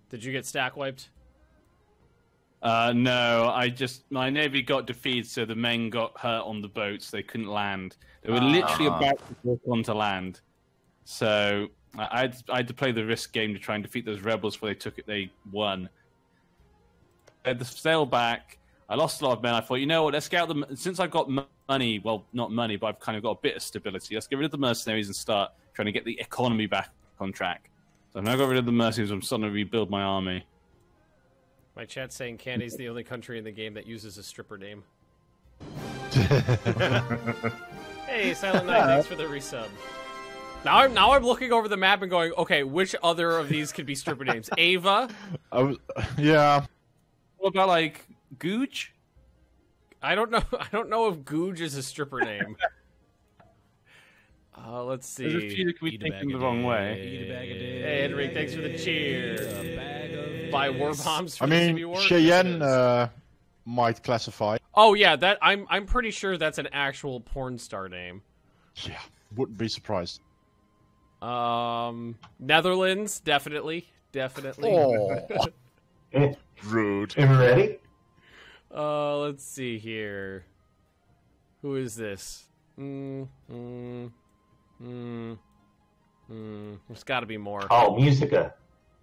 Did you get stack wiped? No, my navy got defeated, so the men got hurt on the boats. They couldn't land. They were literally about to walk onto land. So I had to play the risk game to try and defeat those rebels before they took it. They won. I had to sail back. I lost a lot of men. I thought, you know what, let's get out them. Since I've got money, well, not money, but I've kind of got a bit of stability. Let's get rid of the mercenaries and start trying to get the economy back on track. So I've now got rid of the mercenaries. I'm starting to rebuild my army. My chat's saying Kandy's the only country in the game that uses a stripper name. Hey, Silent Knight, thanks for the resub. Now I'm looking over the map and going, okay, which other of these could be stripper names? Ava? Yeah. What about, like, Googe? I don't know. I don't know if Googe is a stripper name. Let's see. There's a few that could be thinking the wrong way. Hey, Henry, thanks for the cheer. Buy war bombs for I mean, the CB war? Cheyenne might classify. Oh yeah, that I'm pretty sure that's an actual porn star name. Yeah, wouldn't be surprised. Netherlands, definitely. Oh. Rude. Am I ready? Let's see here. Who is this? There's got to be more. Oh, Musica.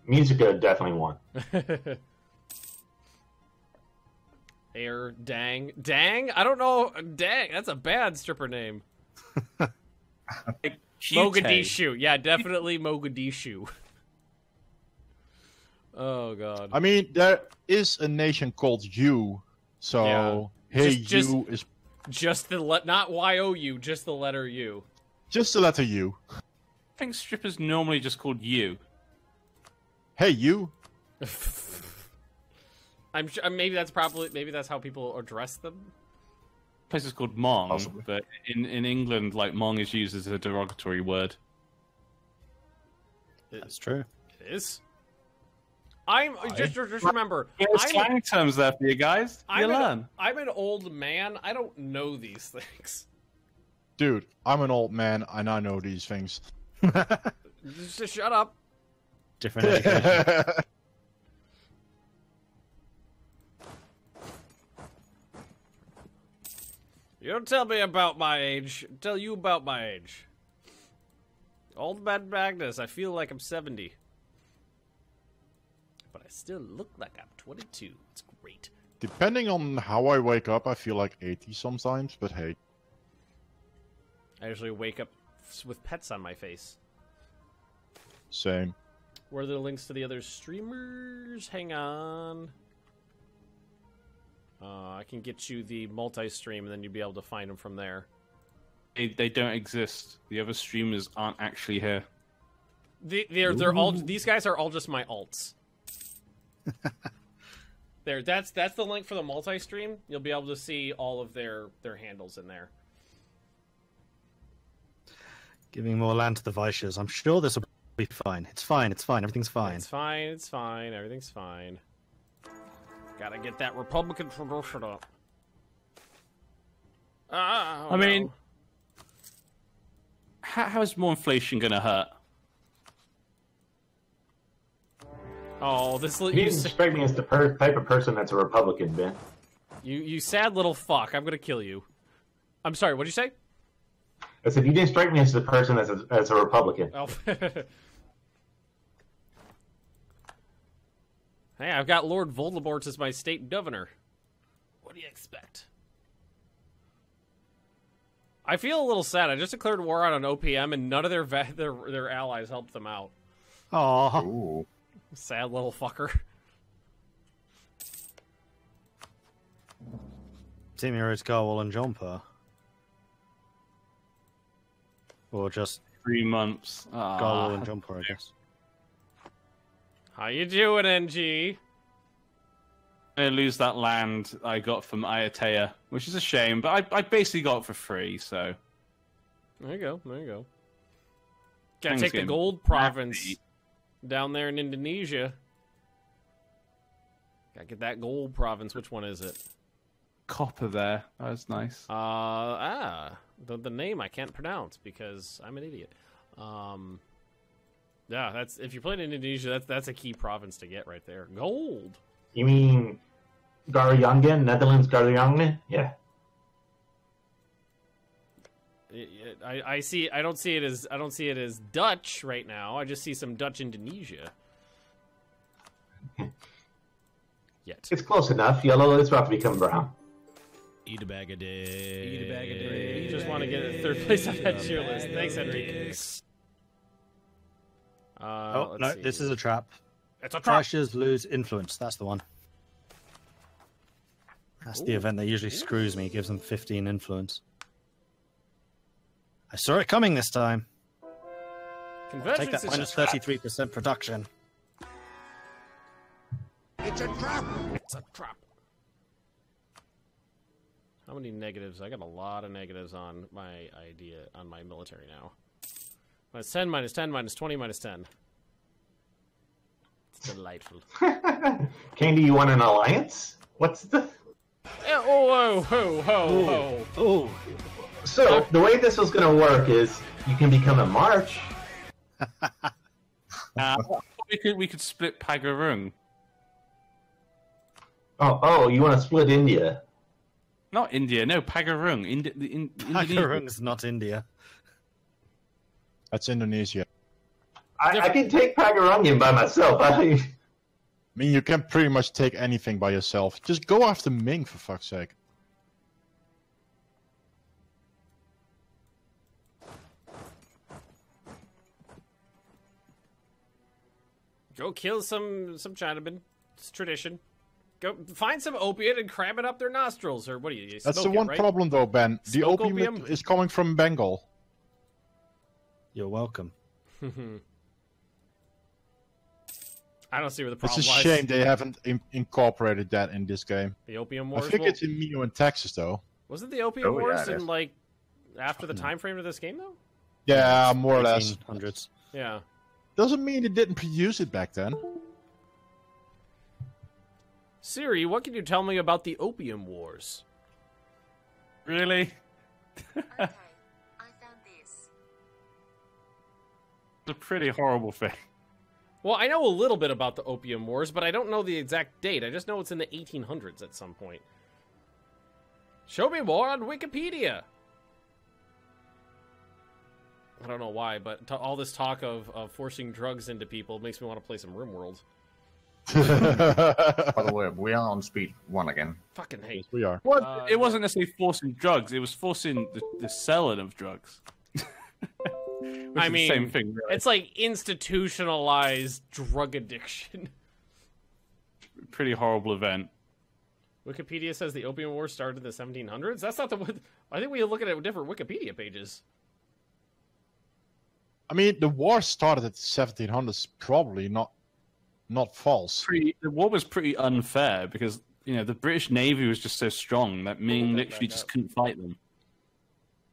Musica definitely won. Air Dang. Dang? I don't know. Dang, that's a bad stripper name. Mogadishu. Yeah, definitely Mogadishu. Oh, God. I mean, there is a nation called U, so yeah. hey, just, U is... Just the not Y-O-U, just the letter U. Just the letter U. I think strippers normally just called you. Hey, you. I'm sure maybe that's how people address them. Place is called Mong, Possibly. but in England, like Mong is used as a derogatory word. That's true. It is. Just remember. There's slang terms there for you guys. You learn. I'm an old man. I don't know these things. Dude, I'm an old man and I know these things. Just shut up. Different education. You don't tell me about my age. I'll tell you about my age. Old man Magnus, I feel like I'm 70. But I still look like I'm 22. It's great. Depending on how I wake up, I feel like 80 sometimes, but hey. I usually wake up with pets on my face. Same. Where are the links to the other streamers? Hang on. I can get you the multi-stream, and then you'll be able to find them from there. They don't exist. The other streamers aren't actually here. They're all. These guys are all just my alts. There, that's the link for the multi-stream. You'll be able to see all of their handles in there. Giving more land to the Vaishyas. I'm sure this will be fine. It's fine. It's fine. Everything's fine. It's fine. It's fine. Everything's fine. Gotta get that Republican tradition up. I mean, how is more inflation gonna hurt? Oh, this You didn't strike me as the type of person that's a Republican, Ben. You sad little fuck. I'm gonna kill you. I'm sorry. What'd you say? I said you didn't strike me as the person as a Republican. Oh. Hey, I've got Lord Voldemort as my state governor. What do you expect? I feel a little sad. I just declared war on an OPM, and none of their allies helped them out. Aww. Sad little fucker. Team Heroes Garwal and Jumper. Or just 3 months. Garwal and Jumper, I guess. How you doing, NG? I lose that land I got from Ayatea, which is a shame, but I basically got it for free, so... There you go, there you go. Gotta Things take the getting gold province down there in Indonesia. Gotta get that gold province. Which one is it? Copper there. That was nice. The name I can't pronounce because I'm an idiot. Yeah, that's if you played in Indonesia, that's a key province to get right there. Gold. You mean Garyangen, Netherlands Garyangen? Yeah. I see. I don't see it as Dutch right now. I just see some Dutch Indonesia. Yet It's close enough. Yellow is about to become brown. Eat a bag a day. Eat a bag a day. You just want to get a third place on that tier list. Thanks, Henry. Oh, no, see. this is a trap. It's a trap. Crashers lose influence. That's the one. That's the event that usually screws me. Gives them 15 influence. I saw it coming this time. Convergence Take that is minus a trap. 33% production. It's a trap. It's a trap. How many negatives? I got a lot of negatives on my idea on my military now. Minus 10, minus 10, minus 20, minus 10. It's delightful. Kandy, you want an alliance? What's the... Yeah, oh, ho, ho, ho. Oh, So, the way this was going to work is you can become a march. We could split Pagarung. Oh, you want to split India? Not India, no, Pagarung. Indonesia. Pagarung's not India. That's Indonesia. I can take Pagarungan by myself. I mean, you can pretty much take anything by yourself. Just go after Ming, for fuck's sake. Go kill some Chinamen. It's tradition. Go find some opiate and cram it up their nostrils, or what do you That's smoke the one it, right? problem, though, Ben. The Smoke opium opium? is coming from Bengal. You're welcome. I don't see where the It's problem a lies. shame they haven't incorporated that in this game. The Opium I Wars. think Well, it's in Mio and Texas, though. wasn't the Opium Oh, yeah, Wars it in is. like after the time frame of this game though? Yeah, more or less. 1800s. Yeah. Doesn't mean it didn't produce it back then. Siri, what can you tell me about the Opium Wars? Really? Okay, I found this. It's a pretty horrible thing. Well, I know a little bit about the Opium Wars, but I don't know the exact date. I just know it's in the 1800s at some point. Show me more on Wikipedia. I don't know why, but all this talk of forcing drugs into people makes me want to play some RimWorld. By the way, we are on speed 1 again. Fucking hate. We are. Well, it wasn't necessarily forcing drugs; it was forcing the selling of drugs. Which I is mean, the same thing. Really. it's like institutionalized drug addiction. Pretty horrible event. Wikipedia says the Opium War started in the 1700s. That's not the one. I think we look at different Wikipedia pages. I mean, the war started at the 1700s, probably not false. The war was pretty unfair because the British Navy was just so strong that Ming literally just couldn't fight them.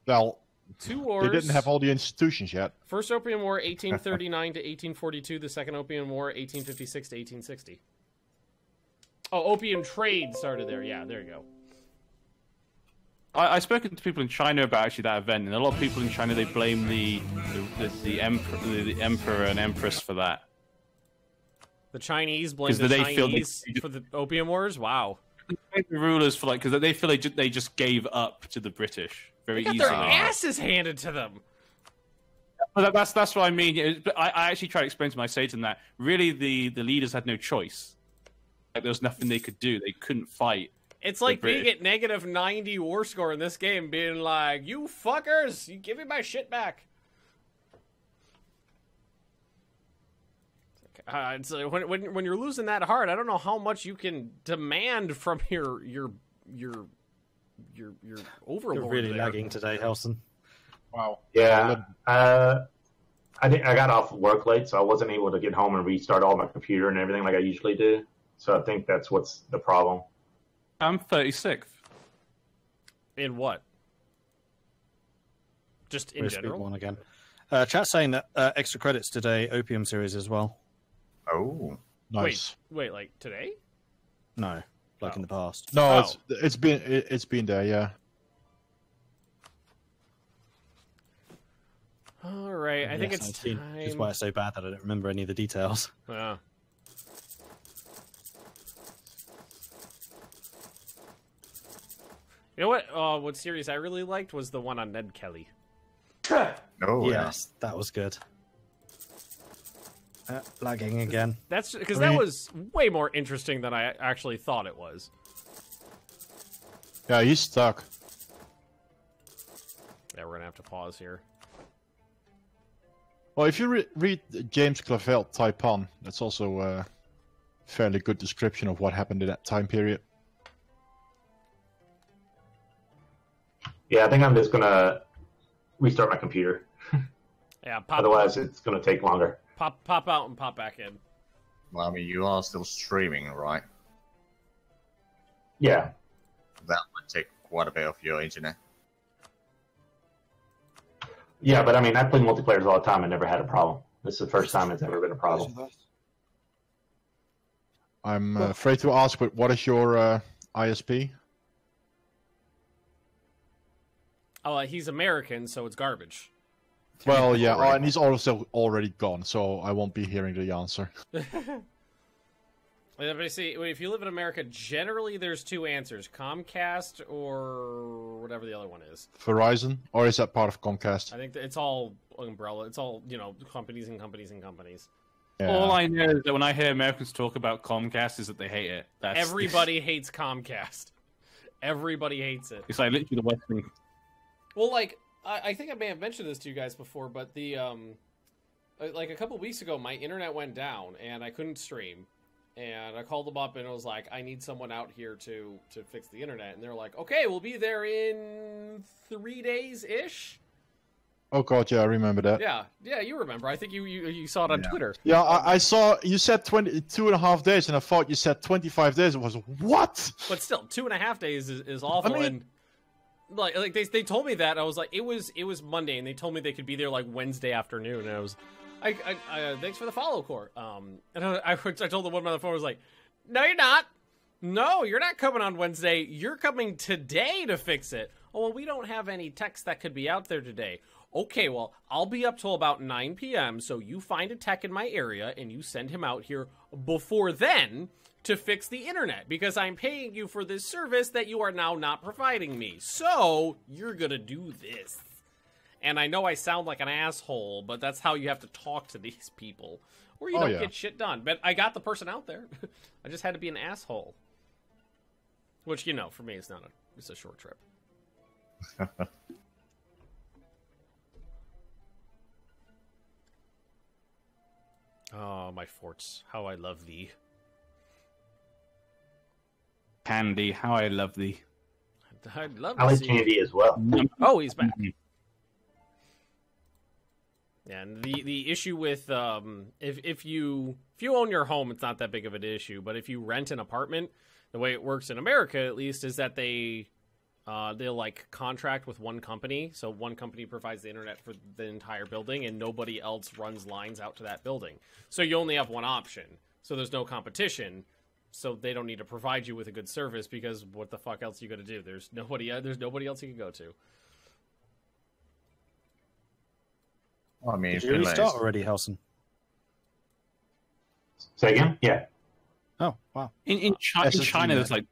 Well, Two wars. they didn't have all the institutions yet. First Opium War, 1839 to 1842. The Second Opium War, 1856 to 1860. Oh, opium trade started there. Yeah, there you go. I've spoken to people in China about actually that event, and a lot of people in China they blame the emperor and empress for that. The Chinese blame the they feel Chinese for the Opium Wars. Wow. The rulers for because they feel they just gave up to the British very They got easily. their asses handed to them. But that's what I mean. But I actually try to explain to my Satan that really the leaders had no choice. Like there was nothing they could do. They couldn't fight. It's like The being at negative 90 war score in this game, being like, "You fuckers, you give me my shit back." It's when you're losing that hard, I don't know how much you can demand from your overlord. You're really there. lagging today, Hellsen. Wow. Yeah. I got off work late, so I wasn't able to get home and restart all my computer and everything like I usually do. So I think that's what's the problem. I'm 36th. In what? Just in We're speed general. 1 again. Chat saying that extra credits today, Opium series as well. Oh. Nice. Wait, like today? No, like Oh. in the past. No, Oh. it's been there, yeah. All right, I think Yes, it's I've seen, time. which is why it's so bad that I don't remember any of the details. Yeah. You know what? What series I really liked was the one on Ned Kelly. Oh, Yes, that was good. Lagging again. That's because I mean- that was way more interesting than I actually thought it was. Yeah, he's stuck. Yeah, we're gonna have to pause here. Well, if you read James Clavell Taipan, that's also a fairly good description of what happened in that time period. Yeah, I think I'm just gonna restart my computer. Yeah, pop Otherwise, it's gonna take longer. pop out and pop back in. Well, I mean, you are still streaming, right? Yeah. That might take quite a bit of your internet. Yeah, but I mean, I play multiplayers all the time and never had a problem. This is the first time it's ever been a problem. I'm afraid to ask, but what is your ISP? Oh, he's American, so it's garbage. Well, yeah, and he's also already gone, so I won't be hearing the answer. But see, if you live in America, generally there's two answers: Comcast or whatever the other one is. Verizon, or is that part of Comcast? I think that it's all umbrella. It's all, you know, companies and companies and companies. Yeah. All I know is that when I hear Americans talk about Comcast is that they hate it. That's Everybody hates Comcast. Everybody hates it. It's like literally the Western. Well, like, I think I may have mentioned this to you guys before, but the like a couple weeks ago, my internet went down and I couldn't stream. And I called them up and I was like, I need someone out here to fix the internet. And they're like, okay, we'll be there in 3 days-ish. Oh god, yeah, I remember that. Yeah, you remember. I think you saw it on Twitter. Yeah, I saw you said 2.5 days, and I thought you said 25 days. It was what? But still, 2.5 days is awful. I mean- and like they told me that. I was like, it was Monday, and they told me they could be there like Wednesday afternoon. And I was, I thanks for the follow, Core. And I told the woman on the phone, I was like, no, you're not. No, you're not coming on Wednesday. You're coming today to fix it. Oh, well, we don't have any techs that could be out there today. Okay, well, I'll be up till about 9 p.m., so you find a tech in my area, and you send him out here before then to fix the internet, because I'm paying you for this service that you are now not providing me. So, you're gonna do this. And I know I sound like an asshole, but that's how you have to talk to these people, or you don't get shit done. But I got the person out there. I just had to be an asshole. Which, you know, for me, it's a short trip. Oh, my forts. How I love thee. Kandy, how I love thee. I'd love I to like see. Kandy as well. Oh, he's back. Yeah, and the issue with if you own your home, it's not that big of an issue. But if you rent an apartment, the way it works in America, at least, is that they'll like contract with one company. So one company provides the internet for the entire building, and nobody else runs lines out to that building. So you only have one option. So there's no competition. So they don't need to provide you with a good service, because what the fuck else are you gonna do? There's nobody else you can go to. I mean, Did you restart already, Hellsen? Say again? Yeah. Oh, wow. In SSD, China, yeah. there's like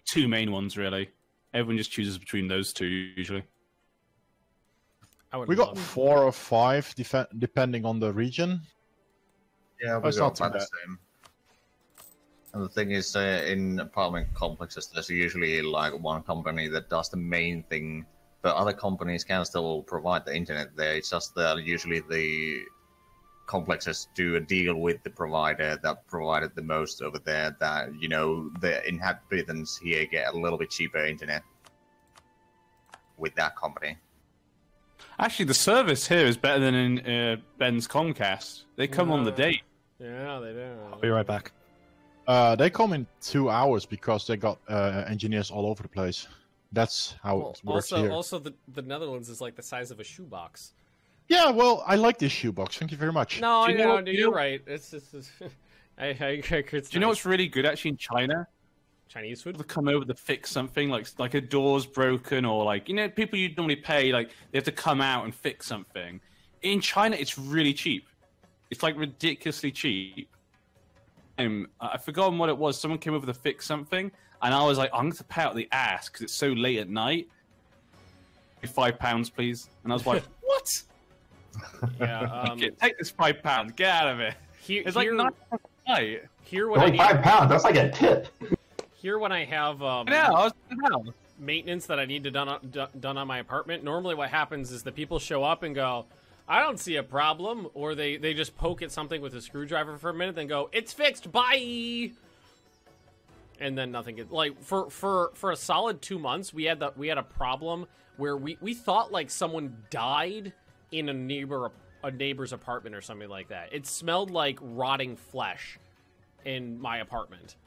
two main ones, really. Everyone just chooses between those two, usually. I would We got love- 4 or 5, depending on the region. Yeah, It's we not got too about the bad. same. And the thing is, in apartment complexes, there's usually like one company that does the main thing, but other companies can still provide the internet there. It's just that usually the complexes do a deal with the provider that provided the most over there, that, you know, the inhabitants here get a little bit cheaper internet with that company. Actually, the service here is better than in Ben's Comcast. They come on the date. Yeah, they do. I'll be right back. They come in 2 hours because they got engineers all over the place. That's how Well, it works here. also, the Netherlands is like the size of a shoebox. Yeah, well, I like this shoebox. Thank you very much. No, Do you know- you're right. It's Do you know what's really good actually in China? Chinese food? People come over to fix something, like a door's broken, or like, you know, people you'd normally pay, like they have to come out and fix something. In China, it's really cheap. It's like ridiculously cheap. I've forgotten what it was. Someone came over to fix something, and I was like, I'm going to pay out the ass because it's so late at night. £5, please. And I was like, what? Yeah. Take this £5. Get out of it. It's like $9 a night. Here when Only £5. That's like a tip. Here when I have maintenance that I need to done on my apartment, normally what happens is the people show up and go, I don't see a problem, or they just poke at something with a screwdriver for a minute, then go, it's fixed, bye. And then nothing gets, like, for a solid 2 months, we had a problem where we thought like someone died in a neighbor's apartment or something like that. It smelled like rotting flesh in my apartment.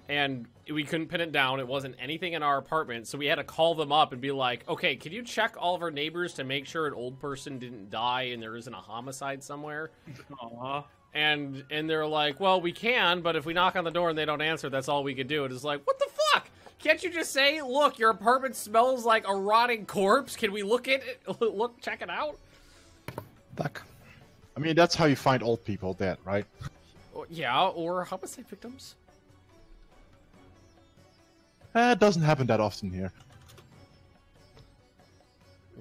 And we couldn't pin it down. It wasn't anything in our apartment, so we had to call them up and be like, okay, can you check all of our neighbors to make sure an old person didn't die and there isn't a homicide somewhere? Aww. And they're like, well, we can, but if we knock on the door and they don't answer, that's all we can do. It is like, what the fuck? Can't you just say, look, your apartment smells like a rotting corpse. Can we look at it? Check it out? Back. I mean, that's how you find old people dead, right? Yeah, or homicide victims. It doesn't happen that often here.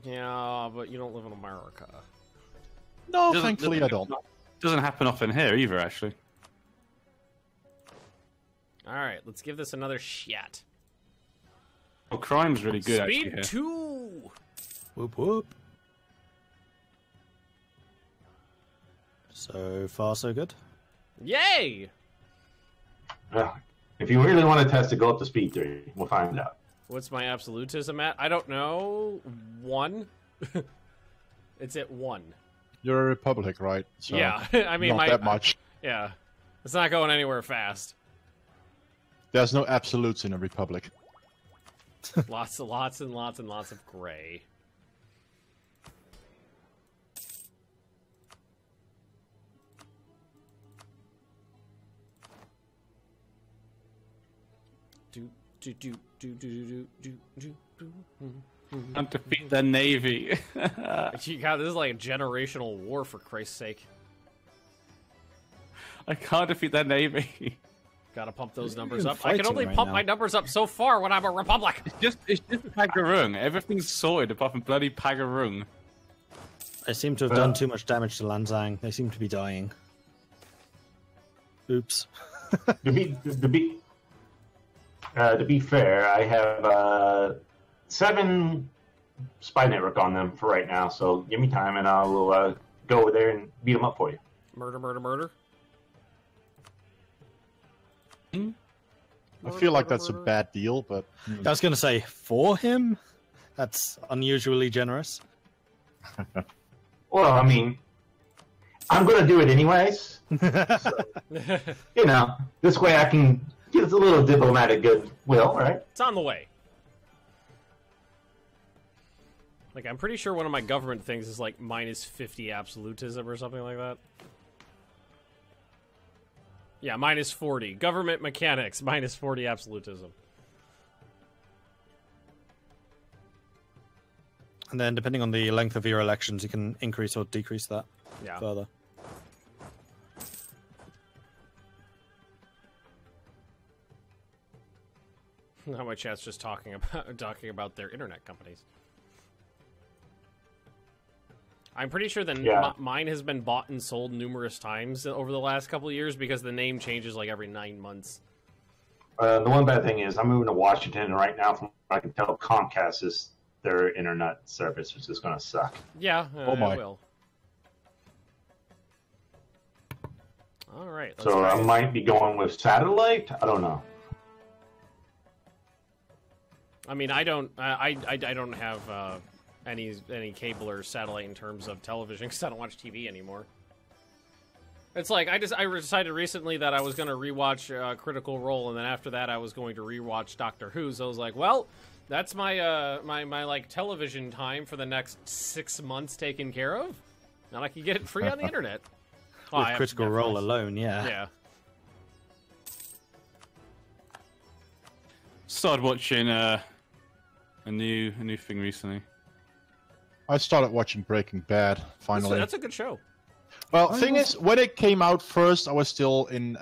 Yeah, but you don't live in America. No, thankfully I don't. Doesn't happen often here either, actually. All right, let's give this another shot. Well, crime's really good, Speed actually. 2! Whoop whoop. So far, so good. Yay! If you really want to test it, go up to speed 3. We'll find out. What's my absolutism at? I don't know. 1? It's at 1. You're a republic, right? So yeah, I mean, not that much. Yeah, it's not going anywhere fast. There's no absolutes in a republic. Lots and lots of gray. And defeat the navy. God, this is like a generational war, for Christ's sake. I can't defeat that navy. Gotta pump those numbers up. I can only pump my numbers up so far when I'm a republic. It's just Pagarung. Everything's sorted apart from bloody Pagarung. I seem to have done too much damage to Lanzang. They seem to be dying. Oops. To be fair, I have 7 spy network on them for right now, so give me time and I will go over there and beat them up for you. Murder. I feel like that's a bad deal, but... I was going to say, for him? That's unusually generous. Well, I mean, I'm going to do it anyways. So, you know, this way I can get a little diplomatic goodwill, right? It's on the way. Like, I'm pretty sure one of my government things is like minus 50 absolutism or something like that. Yeah, minus 40. Government mechanics, minus 40 absolutism. And then, depending on the length of your elections, you can increase or decrease that further. Now my chat's just talking about their internet companies. I'm pretty sure that mine has been bought and sold numerous times over the last couple of years because the name changes like every 9 months. The one bad thing is I'm moving to Washington, and right now, from what I can tell, Comcast is their internet service, which is going to suck. Yeah, oh my. It will. All right. So I might be going with satellite. I don't know. I mean, I don't have any cable or satellite in terms of television because I don't watch TV anymore. It's like I decided recently that I was going to rewatch Critical Role, and then after that I was going to rewatch Doctor Who. So I was like, well, that's my my like television time for the next 6 months taken care of, and I can get it free on the internet. With Critical Role alone, yeah. Yeah. Started watching a new thing recently. I started watching Breaking Bad finally. That's a good show. Well, thing is, when it came out first, I was still in,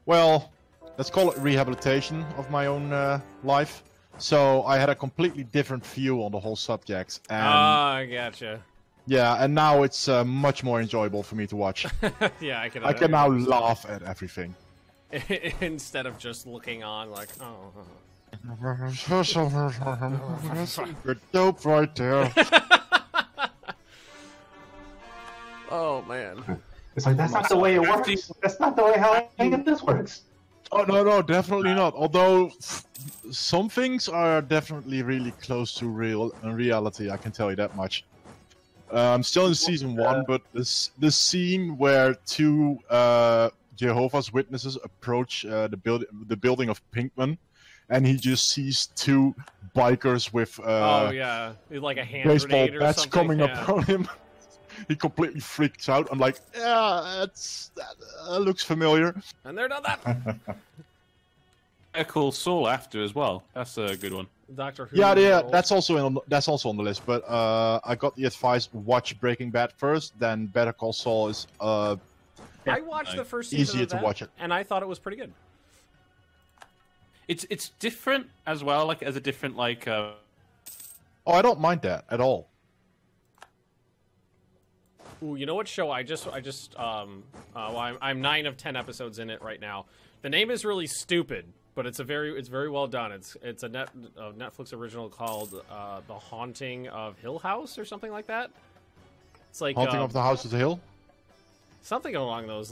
well, let's call it rehabilitation of my own life. So I had a completely different view on the whole subject. And, I gotcha. Yeah, and now it's much more enjoyable for me to watch. Yeah, I can. I can now laugh at everything. Instead of just looking on like, oh. You're dope right there. Oh man. It's like, that's not the way it works. That's not the way how this works. Oh, no, definitely not. Although, some things are definitely really close to reality, I can tell you that much. I'm still in season 1, but the scene where two Jehovah's Witnesses approach the building of Pinkman, and he just sees two bikers with oh yeah, like a hand baseball grenade or bats something. coming up on him. He completely freaks out. I'm like, yeah, that looks familiar. And they're done that. I call Saul after as well. That's a good one. Doctor Who. Yeah, that's also on the list. But I got the advice: watch Breaking Bad first, then Better Call Saul is I watched the first season easier of that, to watch it, and I thought it was pretty good. It's different as well, like as a different like. Oh, I don't mind that at all. Ooh, you know what show well, I'm 9 of 10 episodes in it right now. The name is really stupid, but it's very well done. It's a Netflix original called The Haunting of Hill House or something like that. It's like Haunting of the House of the Hill. Something along those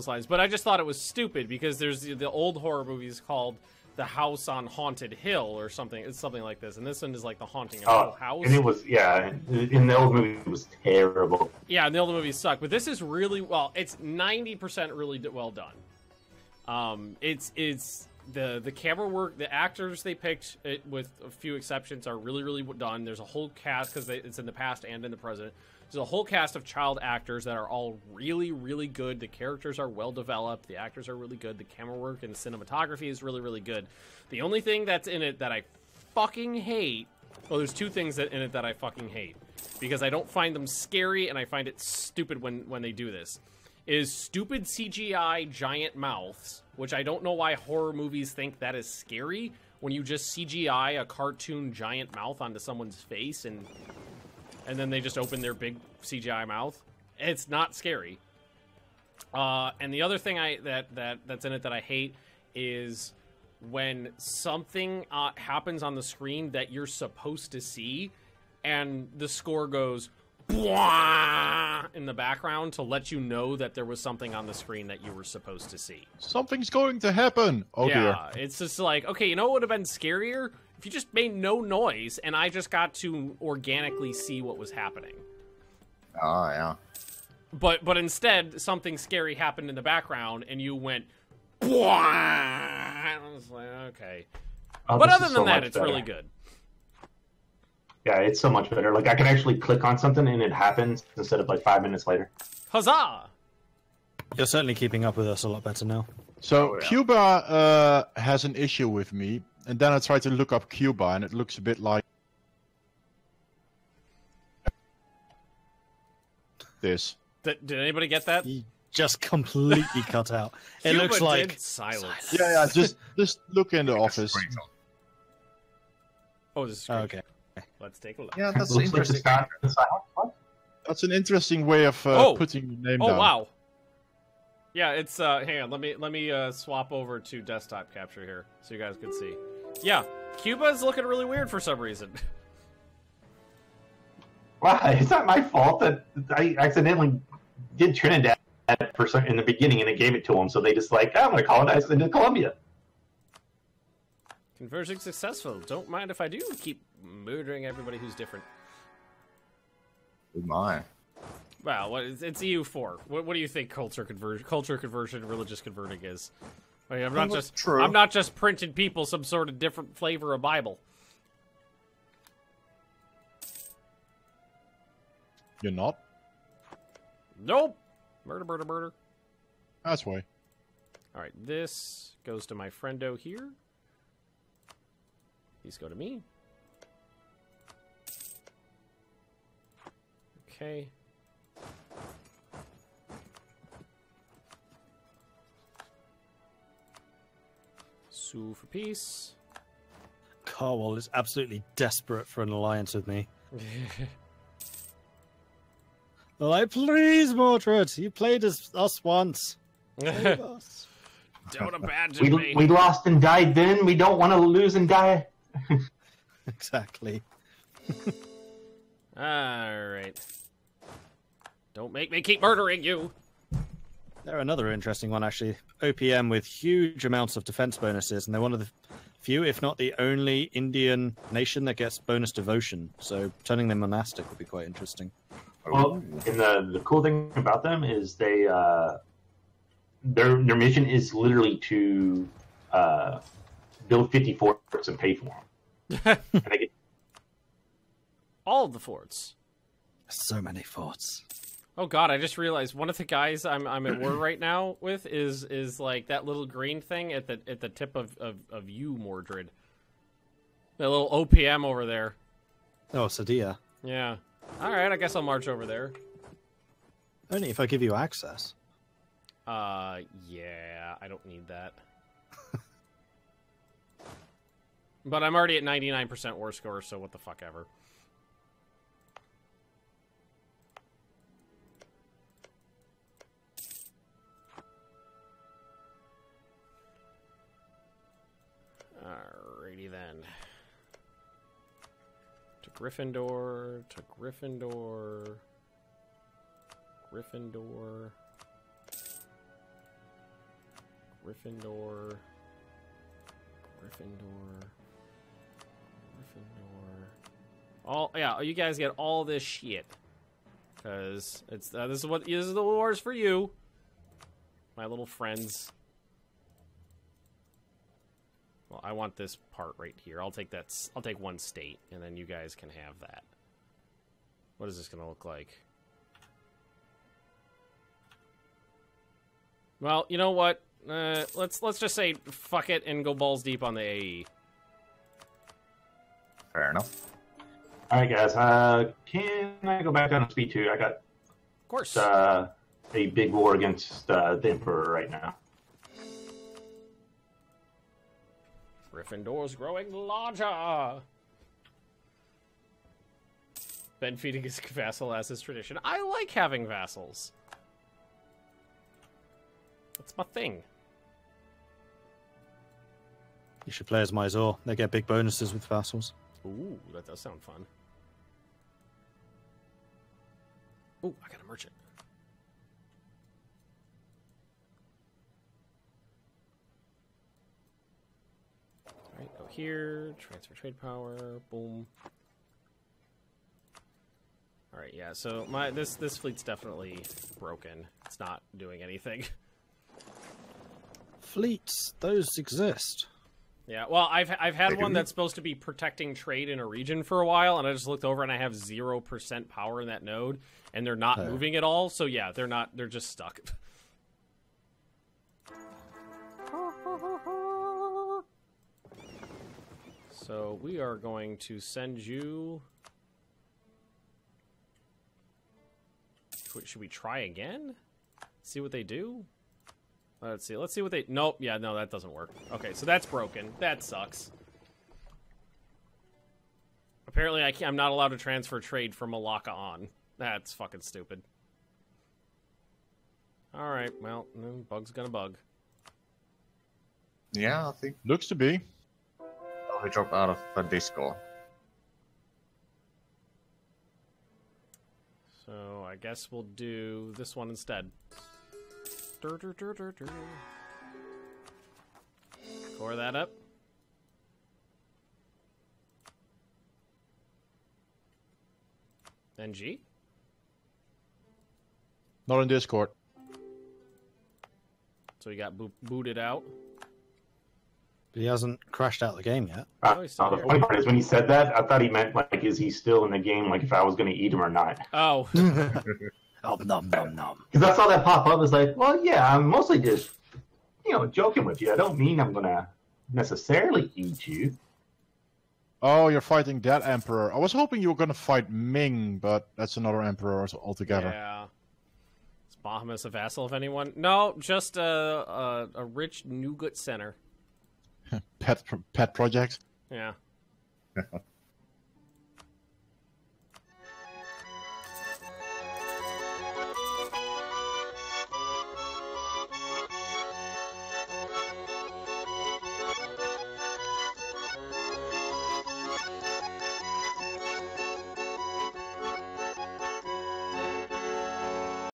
lines. But I just thought it was stupid because there's the old horror movies called The House on Haunted Hill or something. It's something like this, and this one is like The Haunting of Hill House. And it was, yeah, in the old movie it was terrible. Yeah, and the old movies suck, but this is really well. It's 90% really well done. It's the camera work, the actors they picked, with a few exceptions, are really done. There's a whole cast because it's in the past and in the present. There's a whole cast of child actors that are all really good. The characters are well developed. The actors are really good. The camera work and the cinematography is really good. The only thing that's in it that I fucking hate, well, there's two things in it that I fucking hate because I don't find them scary and I find it stupid when they do this, is stupid CGI giant mouths, which I don't know why horror movies think that is scary when you just CGI a cartoon giant mouth onto someone's face and then they just open their big CGI mouth. It's not scary. And the other thing that's in it that I hate is when something happens on the screen that you're supposed to see, and the score goes "Bwah" in the background to let you know that there was something on the screen that you were supposed to see. Something's going to happen. Oh yeah, dear. It's just like, okay, you know what would have been scarier? If you just made no noise and I just got to organically see what was happening. Oh, yeah. But instead, something scary happened in the background and you went, "Bwah!" I was like, okay. Oh, but this other is than so that, much it's better. really good. Yeah, it's so much better. Like, I can actually click on something and it happens instead of like 5 minutes later. Huzzah! You're certainly keeping up with us a lot better now. So Oh, yeah. Cuba has an issue with me, and then I tried to look up Cuba, and it looks a bit like this. Did anybody get that? He just completely cut out. It Cuba looks did like silence. Yeah, just look in the office. Oh, this is Oh, okay. Let's take a look. Yeah, that's Looks like the interesting. sky is silent. What? That's an interesting way of Oh. putting your name Oh down. wow. Yeah, it's hang on, let me swap over to desktop capture here so you guys can see. Yeah, Cuba's looking really weird for some reason. Wow, it's not my fault that I accidentally did Trinidad in the beginning and it gave it to them, so they just like, I'm going to colonize into Colombia. Conversion successful. Don't mind if I do. Keep murdering everybody who's different. Oh my. Wow, it's EU4. What do you think culture conversion, religious converting is? I mean, I'm not just printing people some sort of different flavor of Bible. You're not? Nope. Murder. That's why. All right, this goes to my friendo here. These go to me. Okay. Sue for peace. Carwell is absolutely desperate for an alliance with me. They're like, please, Mordred, you played as us once. Save us. Don't abandon me. We lost and died then. We don't want to lose and die. Exactly. Alright. Don't make me keep murdering you. They're another interesting one, actually. OPM with huge amounts of defense bonuses, and they're one of the few, if not the only, Indian nation that gets bonus devotion. So turning them monastic would be quite interesting. Well, and the cool thing about them is they their mission is literally to build 50 forts and pay for them. And they get All of the forts. So many forts. Oh god, I just realized one of the guys I'm at war right now with is like that little green thing at the tip of you, Mordred. That little OPM over there. Oh, Sadia. Yeah. Alright, I guess I'll march over there. Only if I give you access. Yeah, I don't need that. But I'm already at 99% war score, so what the fuck ever. Alrighty then. To Gryffindor, to Gryffindor, Gryffindor, Gryffindor, Gryffindor, Gryffindor. All yeah, you guys get all this shit, cause it's this is the wars for you, my little friends. Well, I want this part right here. I'll take that. I'll take one state, and then you guys can have that. What is this gonna look like? Well, you know what? Let's just say fuck it and go balls deep on the AE. Fair enough. All right, guys. Can I go back down to speed 2? I got, Of course. a big war against the Emperor right now. Gryffindor's growing larger. Ben feeding his vassal as his tradition. I like having vassals. That's my thing. You should play as Mysore. They get big bonuses with vassals. Ooh, that does sound fun. Ooh, I got a merchant. Alright, go here. Transfer trade power. Boom. Alright, yeah, so this fleet's definitely broken. It's not doing anything. Fleets, those exist. Yeah, well, I've had one that's supposed to be protecting trade in a region for a while, and I just looked over and I have 0% power in that node, and they're not moving at all. So yeah, they're just stuck. So we are going to send you. Should we try again? See what they do? Let's see. Let's see what they... Nope. Yeah, no, that doesn't work. Okay, so that's broken. That sucks. Apparently, I'm not allowed to transfer trade from Malacca on. That's fucking stupid. Alright, well, bug's gonna bug. Yeah, I think Looks to be. we drop out of the Discord. So, I guess we'll do this one instead. Core that up. NG? Not in Discord. So he got booted out. But he hasn't crashed out the game yet. Oh, he's still The here. funny part is when he said that, I thought he meant, like, is he still in the game, like, if I was going to eat him or not. Oh. Nom nom nom nom. Because I saw that pop up, I was like, well, yeah, I'm mostly just, joking with you. I don't mean I'm going to necessarily eat you. Oh, you're fighting that emperor. I was hoping you were gonna fight Ming, but that's another emperor altogether. Yeah. Is Bahamut a vassal of anyone? No, just a rich nougat center. Pet project. Yeah.